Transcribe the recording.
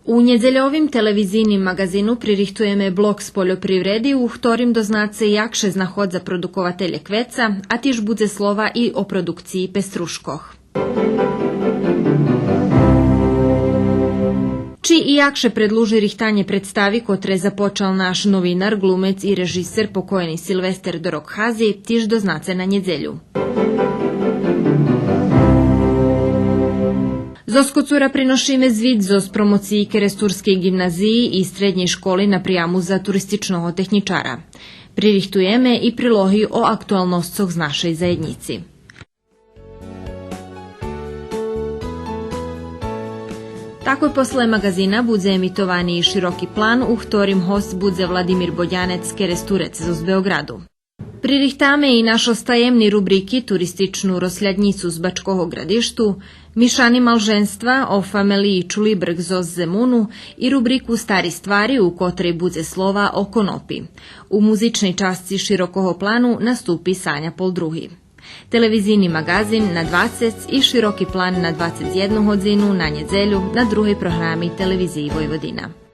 U njedzeljovim televizijnim magazinu pririhtujeme blok z poljoprivredi, u ktorim doznace jakše znahod za produkovatelje kveca, a tiž budze slova i o produkciji pestruškoh. Či i jakše predluži rihtanje predstavi, kotre započal naš novinar, glumec i režiser pokojeni Silvester Dorokhazi, tiž doznace na njedzelju. Zoskocura prinošime zvid zos promociji Keresturske gimnaziji i srednjej školi na prijamu za turističnog tehničara. Pririhtujeme i prilohi o aktualnostcoh z našej zajednici. Tako posle magazina budze emitovani i široki plan, u ktorim host budze Vladimir Bodjanec, Keresturec z Beogradu. Pririhtame i naš ostajemni rubriki turističnu rosljednicu z Bačkoho gradištu, mišani malženstva o familiji Čulibrg zoz Zemunu i rubriku Stari stvari u kotrej budze slova o konopi. U muzičnej časci širokoho planu nastupi Sanja Poldruhi. Televizijni magazin na 20 i široki plan na 21 hodinu na njedzelju na drugoj programi televiziji Vojvodina.